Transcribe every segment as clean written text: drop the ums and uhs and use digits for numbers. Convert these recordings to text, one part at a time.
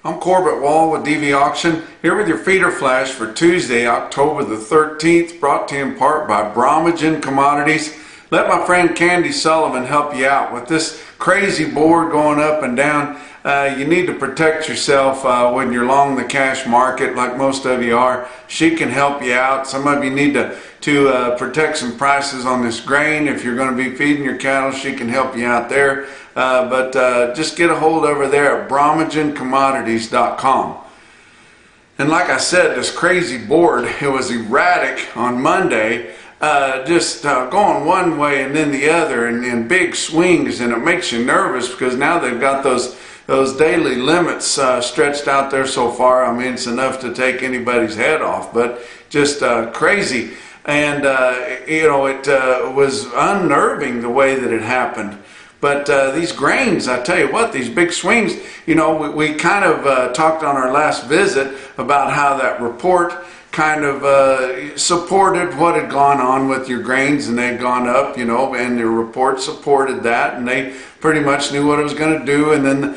I'm Corbett Wall with DV Auction, here with your feeder flash for Tuesday, October the 13th, brought to you in part by Brommagen Commodities. Let my friend Candy Sullivan help you out with this crazy board going up and down. You need to protect yourself when you're long the cash market, like most of you are. She can help you out. Some of you need to protect some prices on this grain. If you're going to be feeding your cattle, she can help you out there. But just get a hold over there at brommagencommodities.com. And like I said, this crazy board, it was erratic on Monday, just going one way and then the other, and in big swings, and it makes you nervous because now they've got those daily limits stretched out there so far. I mean, it's enough to take anybody's head off, but just crazy. And it was unnerving the way that it happened. But these grains, I tell you what, these big swings, we kind of talked on our last visit about how that report kind of supported what had gone on with your grains, and they'd gone up, and the report supported that, and they pretty much knew what it was going to do. And then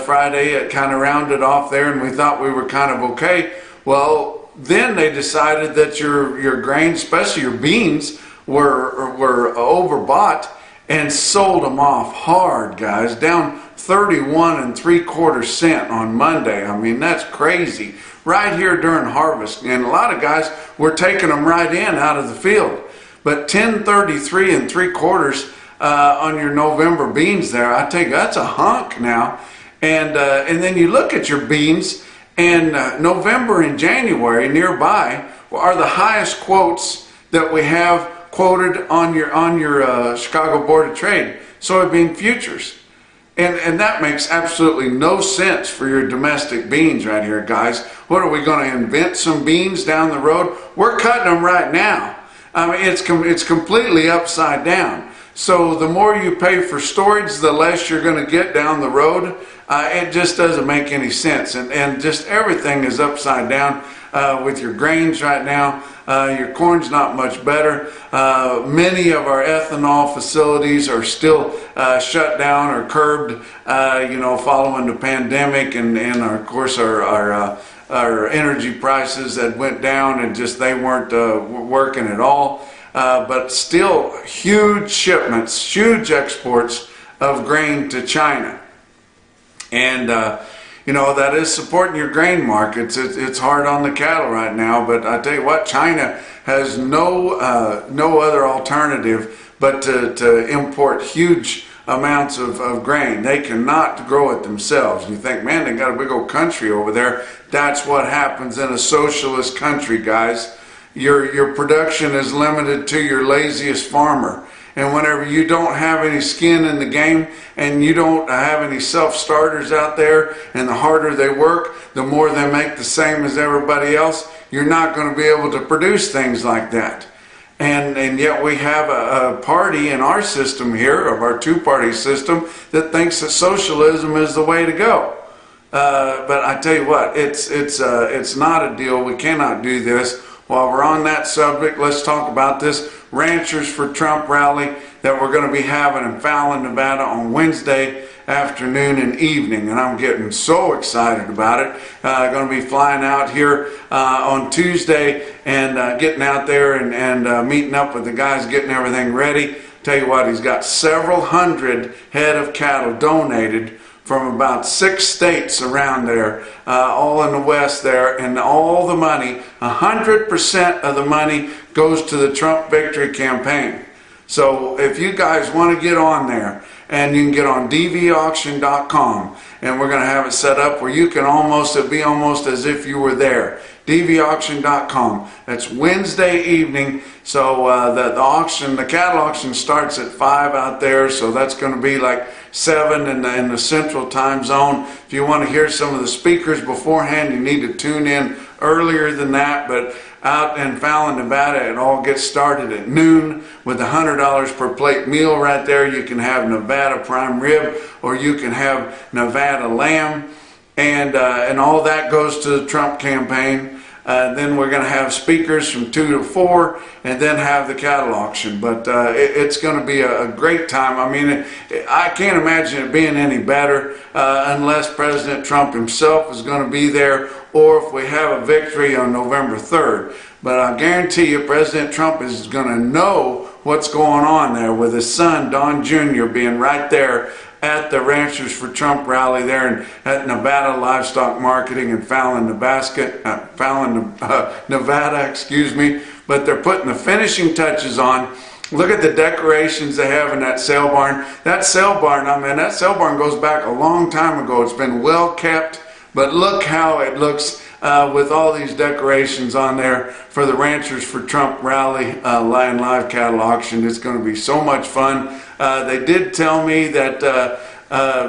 Friday it kind of rounded off there, and we thought we were kind of okay. Well, then they decided that your grains, especially your beans, were overbought, and sold them off hard, guys, down 31 3/4 cents on Monday. I mean, that's crazy. Right here during harvest, and a lot of guys were taking them right in out of the field. But 10.33 3/4 on your November beans there, I tell you, that's a hunk now. And then you look at your beans, and November and January nearby are the highest quotes that we have quoted on your Chicago Board of Trade soybean futures. And that makes absolutely no sense for your domestic beans right here, guys. What are we going to invent some beans down the road? We're cutting them right now. I mean, it's completely upside down. So the more you pay for storage, the less you're going to get down the road. It just doesn't make any sense. And just everything is upside down with your grains right now. Your corn's not much better. Many of our ethanol facilities are still shut down or curbed, following the pandemic, and of course our energy prices that went down, and just they weren't working at all. But still huge shipments, huge exports of grain to China. And that is supporting your grain markets. It's hard on the cattle right now, but I tell you what, China has no other alternative but to import huge amounts of grain. They cannot grow it themselves. You think, man, they got a big old country over there. That's what happens in a socialist country, guys. Your production is limited to your laziest farmer. And whenever you don't have any skin in the game, and you don't have any self-starters out there, and the harder they work, the more they make the same as everybody else, you're not going to be able to produce things like that. And yet we have a party in our system here, of our two-party system, that thinks that socialism is the way to go. But I tell you what, it's not a deal. We cannot do this. While we're on that subject, let's talk about this Ranchers for Trump rally that we're going to be having in Fallon, Nevada on Wednesday afternoon and evening. And I'm getting so excited about it. Going to be flying out here on Tuesday and getting out there and meeting up with the guys, getting everything ready. Tell you what, he's got several hundred head of cattle donated from about 6 states around there, all in the West there, and all the money, 100% of the money goes to the Trump victory campaign. So if you guys want to get on there, and you can get on dvauction.com, and we're going to have it set up where you can be almost as if you were there. dvauction.com. That's Wednesday evening. So the cattle auction starts at 5 out there, so that's going to be like 7 in the central time zone. If you want to hear some of the speakers beforehand, you need to tune in earlier than that. But out in Fallon, Nevada, it all gets started at noon with $100 per plate meal right there. You can have Nevada prime rib, or you can have Nevada lamb, and all that goes to the Trump campaign. Then we're going to have speakers from 2 to 4, and then have the cattle auction. But it's going to be a great time. I mean, I can't imagine it being any better unless President Trump himself is going to be there, or if we have a victory on November 3rd. But I guarantee you President Trump is going to know what's going on there, with his son, Don Jr., being right there at the Ranchers for Trump rally there at Nevada Livestock Marketing in Fallon, Nevada, excuse me. But they're putting the finishing touches on. Look at the decorations they have in that sale barn. That sale barn, I mean, that sale barn goes back a long time ago. It's been well kept, but look how it looks with all these decorations on there for the Ranchers for Trump rally and live cattle auction. It's going to be so much fun. They did tell me that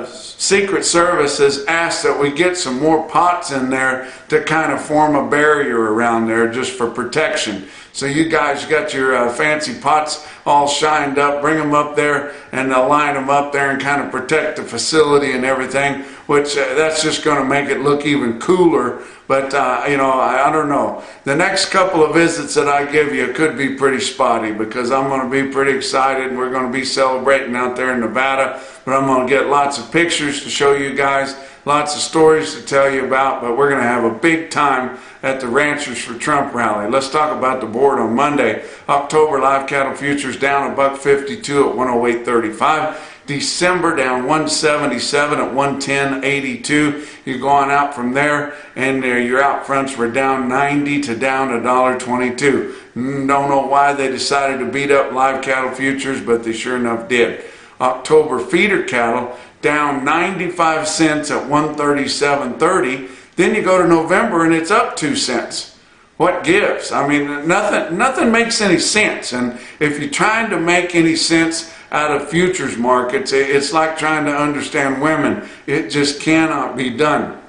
Secret Service has asked that we get some more pots in there to kind of form a barrier around there just for protection. So you guys got your fancy pots all shined up, bring them up there and line them up there and kind of protect the facility and everything, which that's just going to make it look even cooler. But, you know, I don't know. The next couple of visits that I give you could be pretty spotty, because I'm going to be pretty excited. We're going to be celebrating out there in Nevada, but I'm going to get lots of pictures to show you guys, lots of stories to tell you about, but we're going to have a big time at the Ranchers for Trump rally. Let's talk about the board on Monday. October live cattle futures down $1.52 at 108.35. December down 177 at 110.82. You're going out from there, and your out fronts were down 90 to down $1.22. Don't know why they decided to beat up live cattle futures, but they sure enough did. October feeder cattle down 95 cents at 137.30. Then you go to November and it's up 2 cents. What gives? I mean, nothing makes any sense. And if you're trying to make any sense out of futures markets, it's like trying to understand women. It just cannot be done.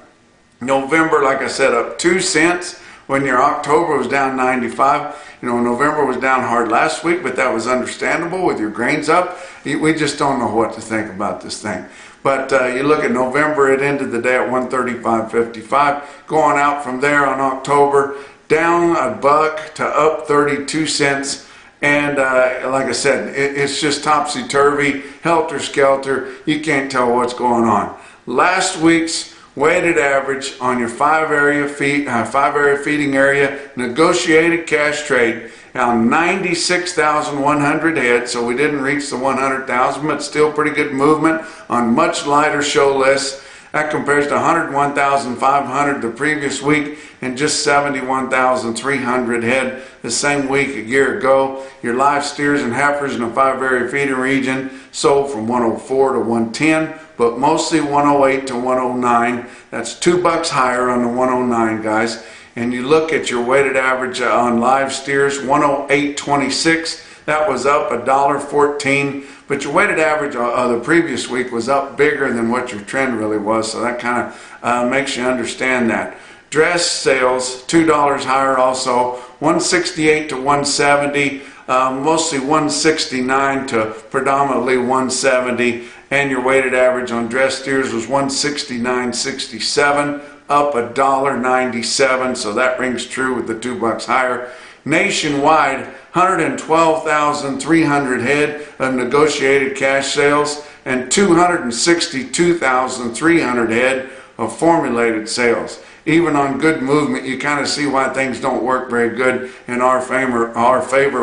November, like I said, up 2 cents when your October was down 95. You know, November was down hard last week, but that was understandable with your grains up. We just don't know what to think about this thing. But you look at November, it ended the day at 135.55. Going out from there on October, down $1 to up 32 cents. And like I said, it's just topsy-turvy, helter-skelter. You can't tell what's going on. Last week's weighted average on your five area feeding area negotiated cash trade, now 96,100 head, so we didn't reach the 100,000, but still pretty good movement on much lighter show lists. That compares to 101,500 the previous week and just 71,300 head the same week a year ago. Your live steers and heifers in the five area feeding region sold from 104 to 110, but mostly 108 to 109. That's $2 higher on the 109, guys. And you look at your weighted average on live steers, 108.26. That was up $1.14. But your weighted average the previous week was up bigger than what your trend really was. So that kind of makes you understand that. Dress sales, $2 higher also, 168 to 170. Mostly 169 to predominantly 170. And your weighted average on dress steers was 169.67, up $1.97. So that rings true with the $2 higher. Nationwide, 112,300 head of negotiated cash sales and 262,300 head of formulated sales. Even on good movement, you kind of see why things don't work very good in our favor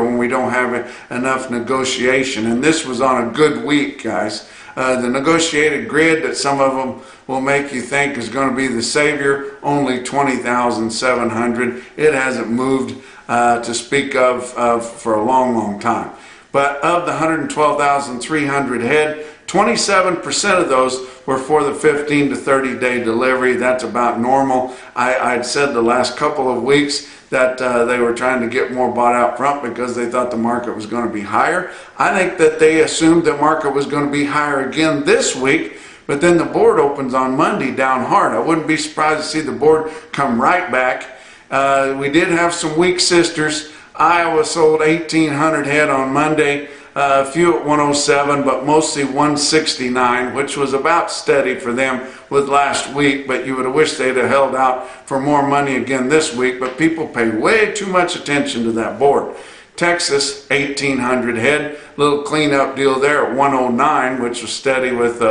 when we don't have enough negotiation. And this was on a good week, guys. The negotiated grid that some of them will make you think is going to be the savior, only 20,700. It hasn't moved to speak of for a long, long time. But of the 112,300 head, 27% of those were for the 15 to 30 day delivery. That's about normal. I'd said the last couple of weeks that they were trying to get more bought out front because they thought the market was going to be higher. I think that they assumed the market was going to be higher again this week, but then the board opens on Monday down hard. I wouldn't be surprised to see the board come right back. We did have some weak sisters. Iowa sold 1,800 head on Monday, a few at 107, but mostly 169, which was about steady for them, with last week, but you would have wished they'd have held out for more money again this week, but people pay way too much attention to that board. Texas, 1,800 head, little cleanup deal there at 109, which was steady with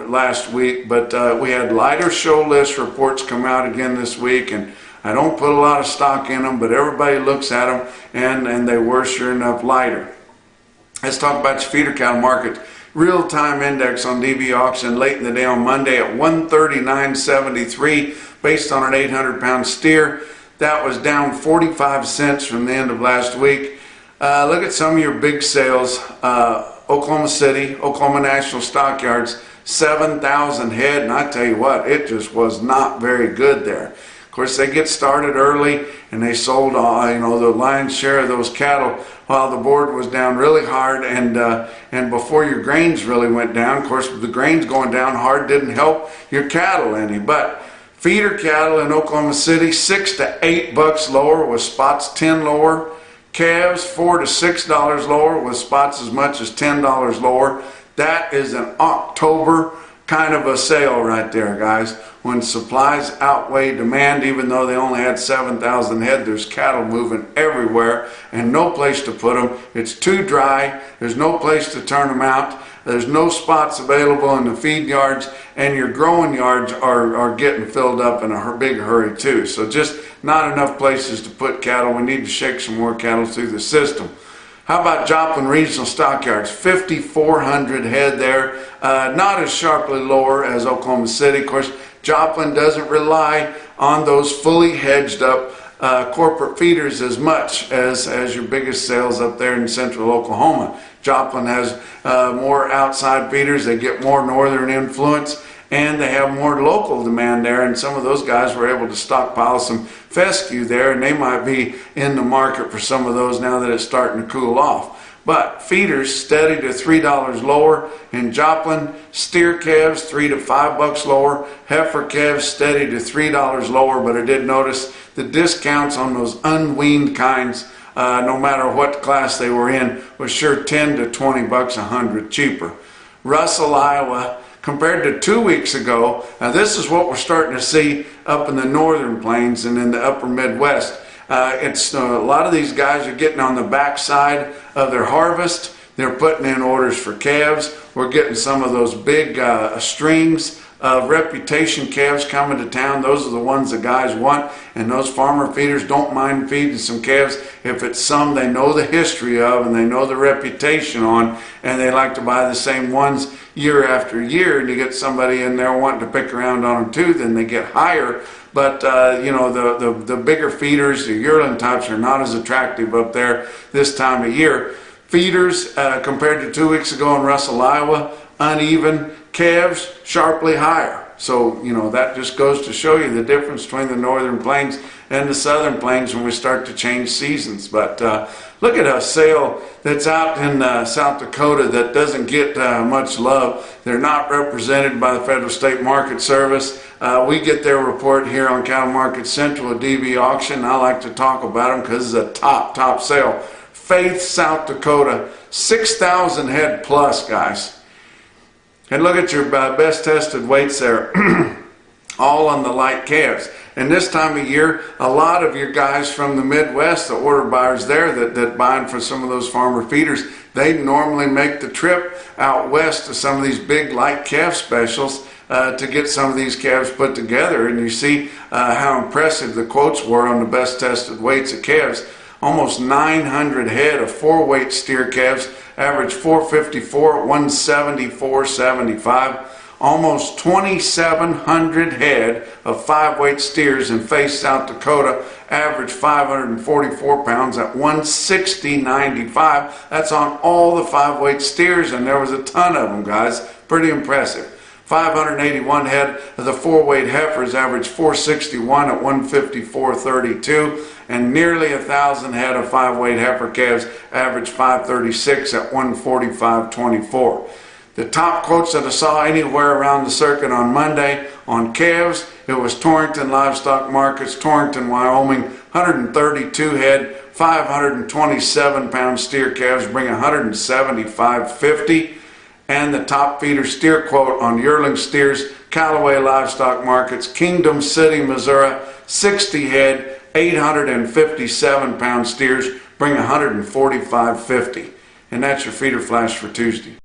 last week, but we had lighter show list reports come out again this week, and I don't put a lot of stock in them, but everybody looks at them, and they were sure enough lighter. Let's talk about your feeder cattle market. Real-time index on DV auction late in the day on Monday at 139.73 based on an 800-pound steer. That was down 45 cents from the end of last week. Look at some of your big sales. Oklahoma City, Oklahoma National Stockyards, 7,000 head, and I tell you what, it just was not very good there. Of course, they get started early, and they sold the lion's share of those cattle while the board was down really hard, and before your grains really went down. Of course, the grains going down hard didn't help your cattle any, but feeder cattle in Oklahoma City, $6 to $8 lower with spots 10 lower. Calves, $4 to $6 lower with spots as much as $10 lower. That is an October kind of a sale right there, guys. When supplies outweigh demand, even though they only had 7,000 head, there's cattle moving everywhere and no place to put them. It's too dry. There's no place to turn them out. There's no spots available in the feed yards, and your growing yards are getting filled up in a big hurry too. So just not enough places to put cattle. We need to shake some more cattle through the system. How about Joplin Regional Stockyards? 5,400 head there. Not as sharply lower as Oklahoma City. Of course, Joplin doesn't rely on those fully hedged up corporate feeders as much as your biggest sales up there in central Oklahoma. Joplin has more outside feeders. They get more northern influence, and they have more local demand there, and some of those guys were able to stockpile some fescue there, and they might be in the market for some of those now that it's starting to cool off. But feeders steady to $3 lower in Joplin. Steer calves $3 to $5 lower. Heifer calves steady to $3 lower, but I did notice the discounts on those unweaned kinds, no matter what class they were in, was sure 10 to $20 a hundred cheaper. Russell, Iowa, compared to 2 weeks ago, now this is what we're starting to see up in the northern plains and in the upper Midwest. It's a lot of these guys are getting on the backside of their harvest. They're putting in orders for calves. We're getting some of those big strings of reputation calves coming to town. Those are the ones the guys want, and those farmer feeders don't mind feeding some calves if it's some they know the history of and they know the reputation on, and they like to buy the same ones year after year, and you get somebody in there wanting to pick around on them too, then they get higher. But the bigger feeders, the yearling types, are not as attractive up there this time of year. Feeders, compared to 2 weeks ago in Russell, Iowa, uneven. Calves, sharply higher. So, that just goes to show you the difference between the northern plains and the southern plains when we start to change seasons. But look at a sale that's out in South Dakota that doesn't get much love. They're not represented by the Federal State Market Service. We get their report here on Cattle Market Central, a DV auction. I like to talk about them because it's a top sale. Faith, South Dakota, 6,000 head plus, guys. And look at your best tested weights there, all on the light calves. And this time of year, a lot of your guys from the Midwest, the order buyers there that buying for some of those farmer feeders, they normally make the trip out west to some of these big light calf specials to get some of these calves put together. And you see how impressive the quotes were on the best tested weights of calves. Almost 900 head of 4-weight steer calves, average 454 at 174.75. Almost 2,700 head of 5-weight steers in Faith, South Dakota, average 544 pounds at 160.95. That's on all the 5-weight steers, and there was a ton of them, guys. Pretty impressive. 581 head of the 4-weight heifers, average 461 at 154.32. And nearly 1,000 head of 5-weight heifer calves, average 536 at 145.24. The top quotes that I saw anywhere around the circuit on Monday on calves, it was Torrington Livestock Markets, Torrington, Wyoming, 132 head, 527 pound steer calves, bring 175.50. and the top feeder steer quote on yearling steers, Callaway Livestock Markets, Kingdom City, Missouri, 60 head, 857 pound steers, bring 145.50. And that's your feeder flash for Tuesday.